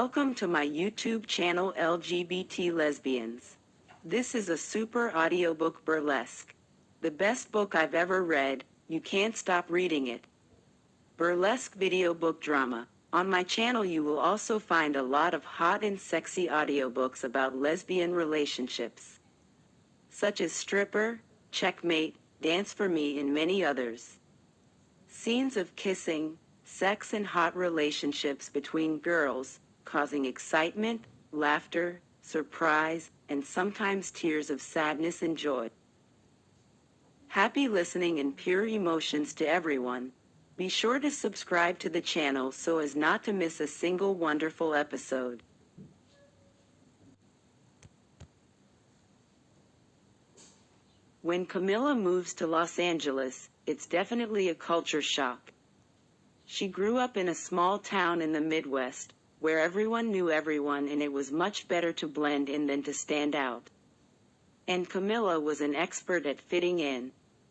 Welcome to my YouTube channel LGBT Lesbians. This is a super audiobook burlesque. The best book I've ever read, you can't stop reading it. Burlesque video book drama. On my channel you will also find a lot of hot and sexy audiobooks about lesbian relationships, such as Stripper, Checkmate, Dance for Me and many others. Scenes of kissing, sex and hot relationships between girls, causing excitement, laughter, surprise, and sometimes tears of sadness and joy. Happy listening and pure emotions to everyone. Be sure to subscribe to the channel so as not to miss a single wonderful episode. When Camilla moves to Los Angeles, it's definitely a culture shock. She grew up in a small town in the Midwest, where everyone knew everyone and it was much better to blend in than to stand out. And Camilla was an expert at fitting in.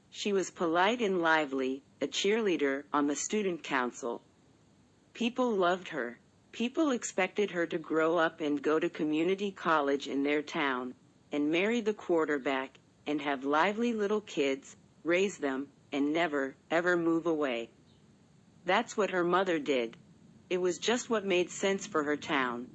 She was polite and lively, a cheerleader on the student council. People loved her. People expected her to grow up and go to community college in their town, and marry the quarterback, and have lively little kids, raise them, and never, ever move away. That's what her mother did. It was just what made sense for her town.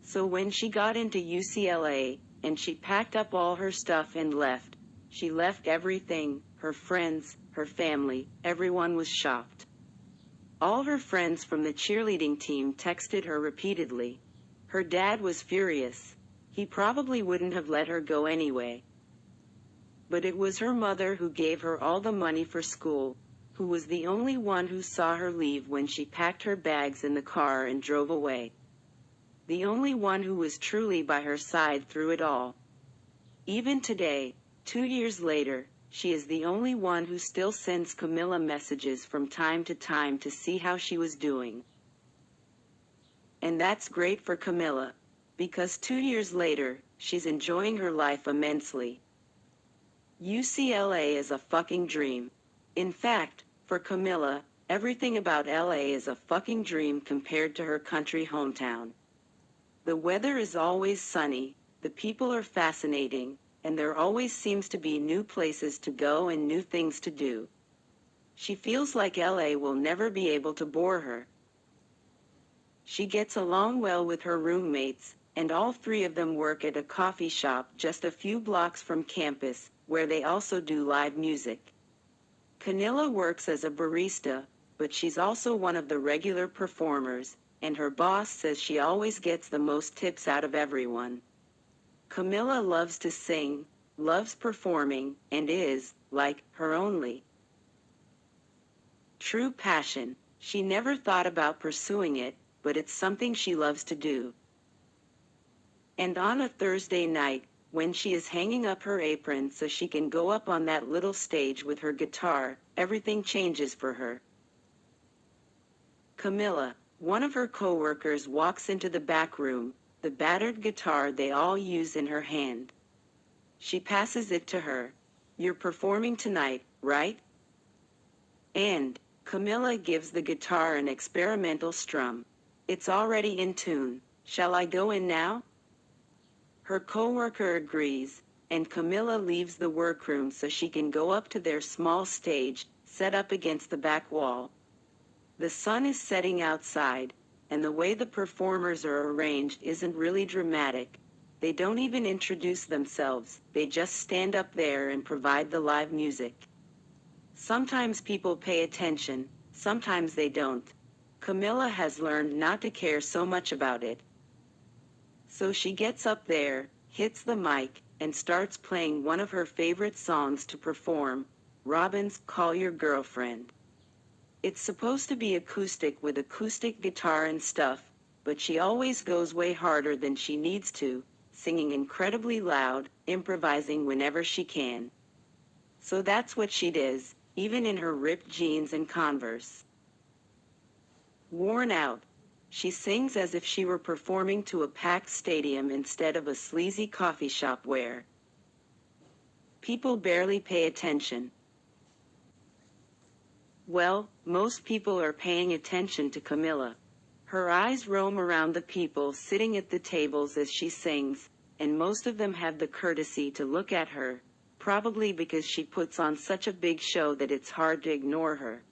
So when she got into UCLA, and she packed up all her stuff and left, she left everything, her friends, her family, everyone was shocked. All her friends from the cheerleading team texted her repeatedly. Her dad was furious. He probably wouldn't have let her go anyway. But it was her mother who gave her all the money for school, who was the only one who saw her leave when she packed her bags in the car and drove away. The only one who was truly by her side through it all. Even today, 2 years later, she is the only one who still sends Camilla messages from time to time to see how she was doing. And that's great for Camilla, because 2 years later, she's enjoying her life immensely. UCLA is a fucking dream. In fact, for Camilla, everything about LA is a fucking dream compared to her country hometown. The weather is always sunny, the people are fascinating, and there always seems to be new places to go and new things to do. She feels like LA will never be able to bore her. She gets along well with her roommates, and all three of them work at a coffee shop just a few blocks from campus, where they also do live music. Camilla works as a barista, but she's also one of the regular performers, and her boss says she always gets the most tips out of everyone. Camilla loves to sing, loves performing, and is, like, her only true passion. She never thought about pursuing it, but it's something she loves to do. And on a Thursday night, when she is hanging up her apron so she can go up on that little stage with her guitar, everything changes for her. Camilla, one of her co-workers, walks into the back room, the battered guitar they all use in her hand. She passes it to her. "You're performing tonight, right?" And Camilla gives the guitar an experimental strum. "It's already in tune. Shall I go in now?" Her co-worker agrees, and Camilla leaves the workroom so she can go up to their small stage, set up against the back wall. The sun is setting outside, and the way the performers are arranged isn't really dramatic. They don't even introduce themselves, they just stand up there and provide the live music. Sometimes people pay attention, sometimes they don't. Camilla has learned not to care so much about it. So she gets up there, hits the mic, and starts playing one of her favorite songs to perform, Robin's "Call Your Girlfriend." It's supposed to be acoustic with acoustic guitar and stuff, but she always goes way harder than she needs to, singing incredibly loud, improvising whenever she can. So that's what she does, even in her ripped jeans and Converse. Worn out, she sings as if she were performing to a packed stadium instead of a sleazy coffee shop where people barely pay attention. Well, most people are paying attention to Camilla. Her eyes roam around the people sitting at the tables as she sings, and most of them have the courtesy to look at her, probably because she puts on such a big show that it's hard to ignore her.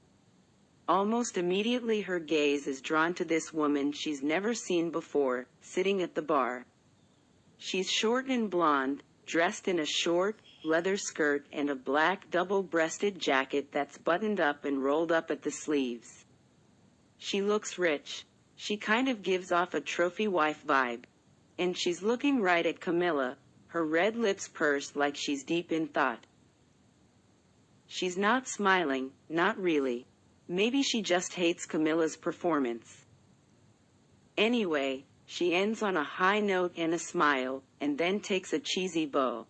Almost immediately her gaze is drawn to this woman she's never seen before, sitting at the bar. She's short and blonde, dressed in a short, leather skirt and a black double-breasted jacket that's buttoned up and rolled up at the sleeves. She looks rich. She kind of gives off a trophy wife vibe. And she's looking right at Camilla, her red lips pursed like she's deep in thought. She's not smiling, not really. Maybe she just hates Camilla's performance. Anyway, she ends on a high note and a smile, and then takes a cheesy bow.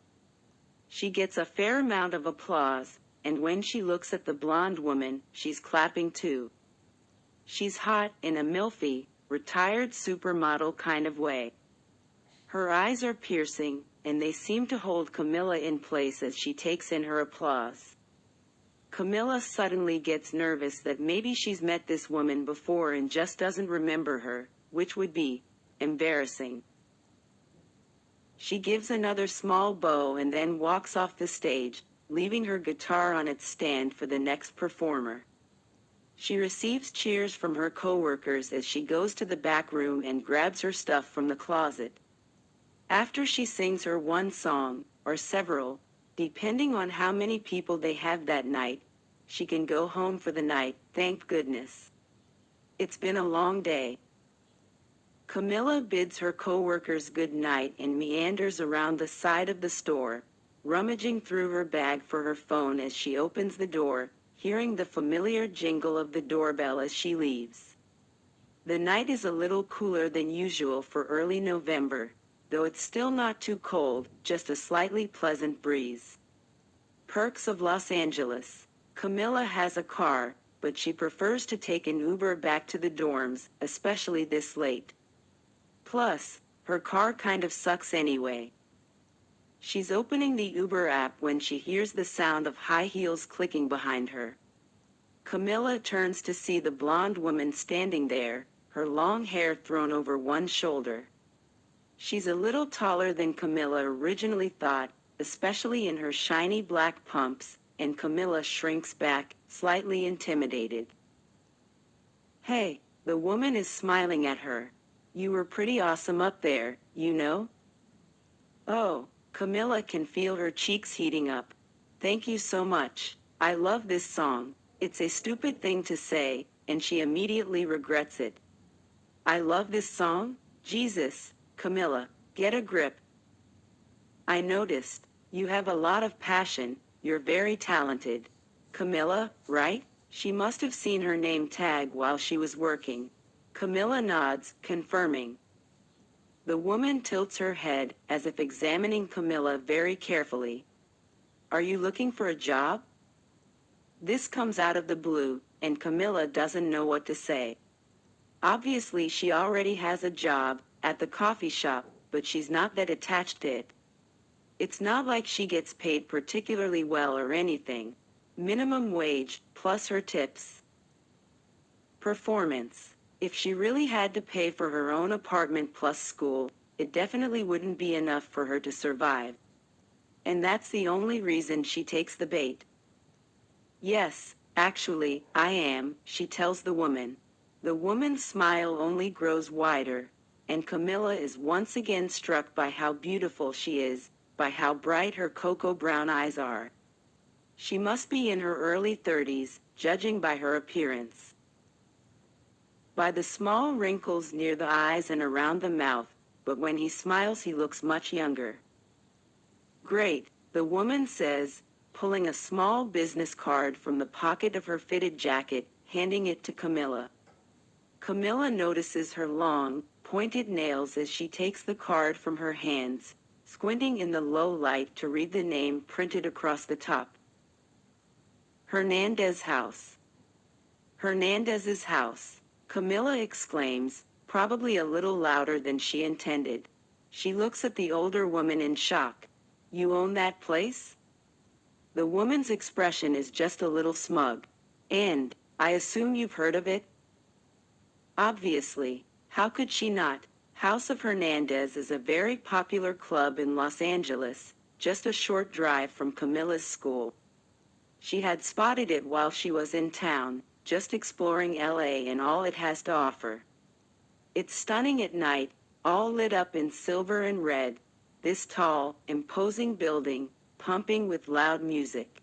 She gets a fair amount of applause, and when she looks at the blonde woman, she's clapping too. She's hot in a milfy, retired supermodel kind of way. Her eyes are piercing, and they seem to hold Camilla in place as she takes in her applause. Camilla suddenly gets nervous that maybe she's met this woman before and just doesn't remember her, which would be embarrassing. She gives another small bow and then walks off the stage, leaving her guitar on its stand for the next performer. She receives cheers from her coworkers as she goes to the back room and grabs her stuff from the closet. After she sings her one song, or several, depending on how many people they have that night, she can go home for the night, thank goodness. It's been a long day. Camilla bids her coworkers good night and meanders around the side of the store, rummaging through her bag for her phone as she opens the door, hearing the familiar jingle of the doorbell as she leaves. The night is a little cooler than usual for early November, though it's still not too cold, just a slightly pleasant breeze. Perks of Los Angeles. Camilla has a car, but she prefers to take an Uber back to the dorms, especially this late. Plus, her car kind of sucks anyway. She's opening the Uber app when she hears the sound of high heels clicking behind her. Camilla turns to see the blonde woman standing there, her long hair thrown over one shoulder. She's a little taller than Camilla originally thought, especially in her shiny black pumps, and Camilla shrinks back, slightly intimidated. Hey, the woman is smiling at her. You were pretty awesome up there, you know? Oh, Camilla can feel her cheeks heating up. Thank you so much. I love this song. It's a stupid thing to say, and she immediately regrets it. I love this song? Jesus, Camilla, get a grip. I noticed. You have a lot of passion. You're very talented. Camilla, right? She must have seen her name tag while she was working. Camilla nods, confirming. The woman tilts her head, as if examining Camilla very carefully. Are you looking for a job? This comes out of the blue, and Camilla doesn't know what to say. Obviously she already has a job, at the coffee shop, but she's not that attached to it. It's not like she gets paid particularly well or anything. Minimum wage, plus her tips. Performance. If she really had to pay for her own apartment plus school, it definitely wouldn't be enough for her to survive. And that's the only reason she takes the bait. Yes, actually, I am, she tells the woman. The woman's smile only grows wider, and Camilla is once again struck by how beautiful she is, by how bright her cocoa brown eyes are. She must be in her early 30s, judging by her appearance. By the small wrinkles near the eyes and around the mouth, but when he smiles he looks much younger. Great, the woman says, pulling a small business card from the pocket of her fitted jacket, handing it to Camilla. Camilla notices her long, pointed nails as she takes the card from her hands, squinting in the low light to read the name printed across the top. Hernandez House. Hernandez's house, Camilla exclaims, probably a little louder than she intended. She looks at the older woman in shock. You own that place? The woman's expression is just a little smug. And, I assume you've heard of it? Obviously, how could she not? House of Hernandez is a very popular club in Los Angeles, just a short drive from Camilla's school. She had spotted it while she was in town, just exploring LA and all it has to offer. It's stunning at night, all lit up in silver and red, this tall, imposing building, pumping with loud music.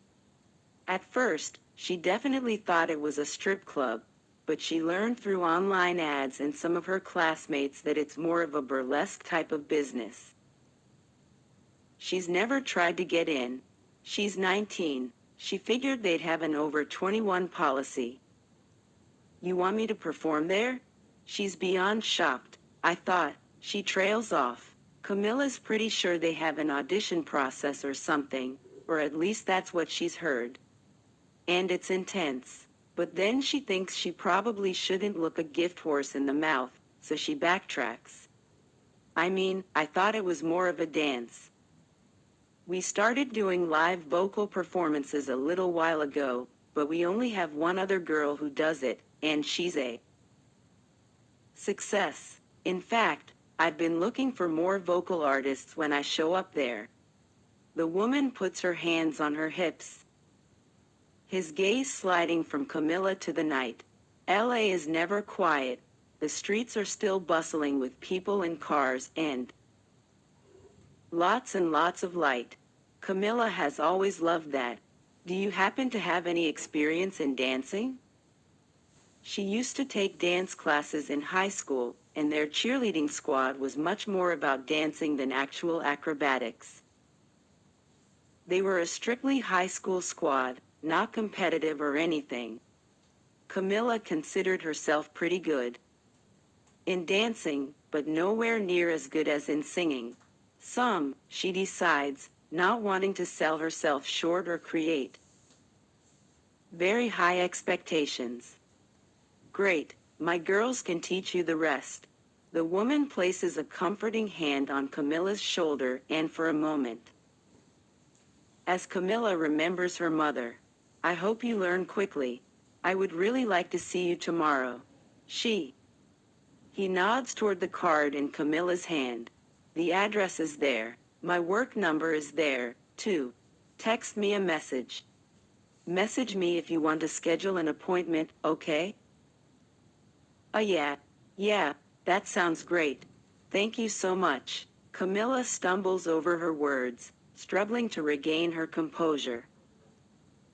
At first, she definitely thought it was a strip club, but she learned through online ads and some of her classmates that it's more of a burlesque type of business. She's never tried to get in. She's 19. She figured they'd have an over 21 policy. You want me to perform there? She's beyond shocked. I thought. She trails off. Camilla's pretty sure they have an audition process or something, or at least that's what she's heard. And it's intense. But then she thinks she probably shouldn't look a gift horse in the mouth, so she backtracks. I mean, I thought it was more of a dance. We started doing live vocal performances a little while ago, but we only have one other girl who does it, and she's a success. In fact, I've been looking for more vocal artists when I show up there. The woman puts her hands on her hips, his gaze sliding from Camilla to the night. LA is never quiet. The streets are still bustling with people and cars and lots of light. Camilla has always loved that. Do you happen to have any experience in dancing? She used to take dance classes in high school, and their cheerleading squad was much more about dancing than actual acrobatics. They were a strictly high school squad, not competitive or anything. Camilla considered herself pretty good in dancing, but nowhere near as good as in singing. She decides, not wanting to sell herself short or create very high expectations. Great, my girls can teach you the rest. The woman places a comforting hand on Camilla's shoulder and for a moment, as Camilla remembers her mother, I hope you learn quickly. I would really like to see you tomorrow. He nods toward the card in Camilla's hand. The address is there. My work number is there, too. Text me a message. Message me if you want to schedule an appointment, okay? Yeah, that sounds great. Thank you so much. Camilla stumbles over her words, struggling to regain her composure.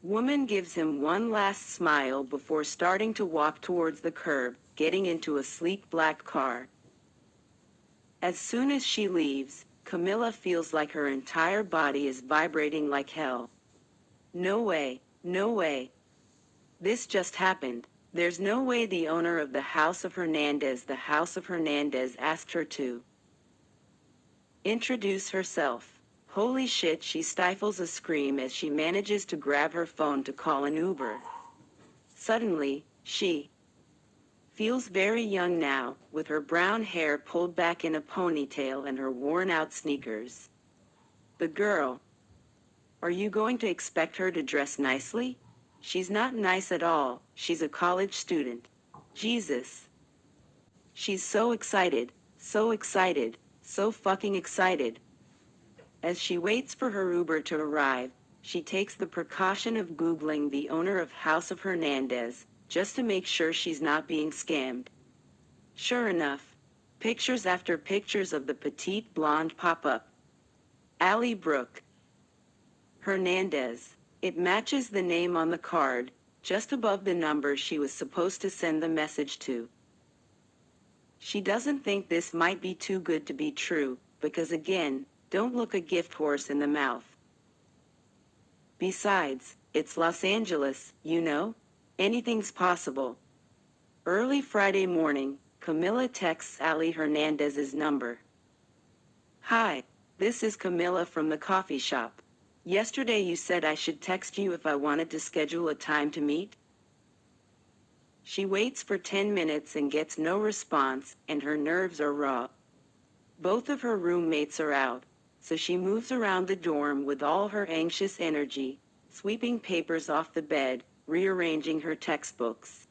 Woman gives him one last smile before starting to walk towards the curb, getting into a sleek black car. As soon as she leaves, Camilla feels like her entire body is vibrating like hell. No way. This just happened. There's no way the owner of the House of Hernandez asked her to introduce herself. Holy shit, she stifles a scream as she manages to grab her phone to call an Uber. Suddenly, she feels very young now, with her brown hair pulled back in a ponytail and her worn-out sneakers. The girl. Are you going to expect her to dress nicely? She's not nice at all. She's a college student. Jesus. She's so excited, so fucking excited. As she waits for her Uber to arrive, she takes the precaution of Googling the owner of House of Hernandez, just to make sure she's not being scammed. Sure enough, pictures after pictures of the petite blonde pop up. Allie Brooke Hernandez. It matches the name on the card, just above the number she was supposed to send the message to. She doesn't think this might be too good to be true, because again, don't look a gift horse in the mouth. Besides, it's Los Angeles, you know? Anything's possible. Early Friday morning, Camilla texts Allie Hernandez's number. Hi, this is Camilla from the coffee shop. Yesterday you said I should text you if I wanted to schedule a time to meet? She waits for 10 minutes and gets no response, and her nerves are raw. Both of her roommates are out, so she moves around the dorm with all her anxious energy, sweeping papers off the bed, rearranging her textbooks.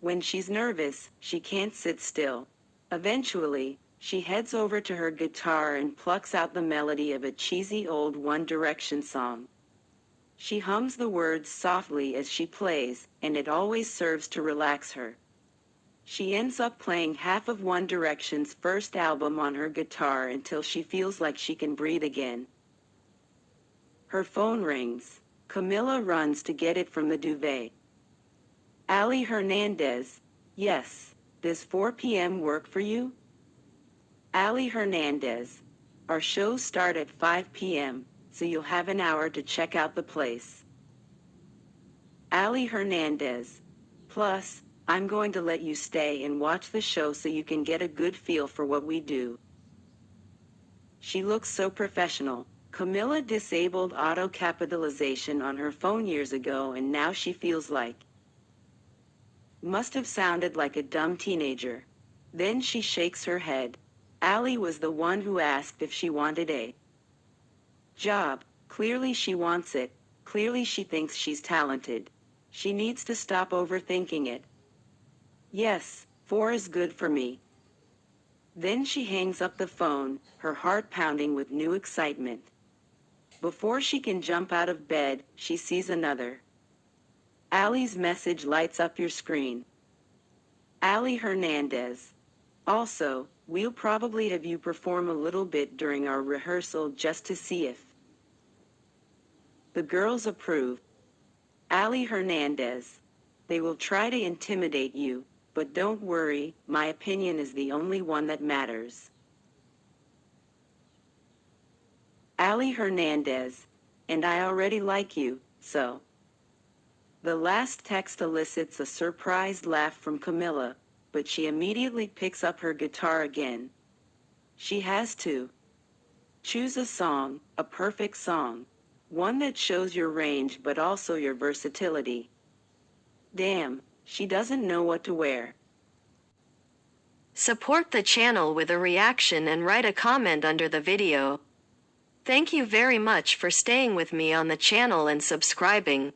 When she's nervous, she can't sit still. Eventually, she heads over to her guitar and plucks out the melody of a cheesy old One Direction song. She hums the words softly as she plays, and it always serves to relax her. She ends up playing half of One Direction's first album on her guitar until she feels like she can breathe again. Her phone rings. Camilla runs to get it from the duvet. Ali Hernandez. Yes. Does 4 p.m. work for you? Ali Hernandez. Our shows start at 5 p.m., so you'll have an hour to check out the place. Ali Hernandez. Plus, I'm going to let you stay and watch the show so you can get a good feel for what we do. She looks so professional. Camilla disabled auto-capitalization on her phone years ago and now she feels like. Must have sounded like a dumb teenager. Then she shakes her head. Ali was the one who asked if she wanted a job. Clearly she wants it. Clearly she thinks she's talented. She needs to stop overthinking it. Yes, 4 is good for me. Then she hangs up the phone, her heart pounding with new excitement. Before she can jump out of bed, she sees another. Ali's message lights up your screen. Ali Hernandez. Also, we'll probably have you perform a little bit during our rehearsal just to see if the girls approve. Ali Hernandez. They will try to intimidate you, but don't worry, my opinion is the only one that matters. Ali Hernandez. And I already like you, so. The last text elicits a surprised laugh from Camilla, but she immediately picks up her guitar again. She has to choose a song, a perfect song. One that shows your range but also your versatility. Damn, she doesn't know what to wear. Support the channel with a reaction and write a comment under the video. Thank you very much for staying with me on the channel and subscribing.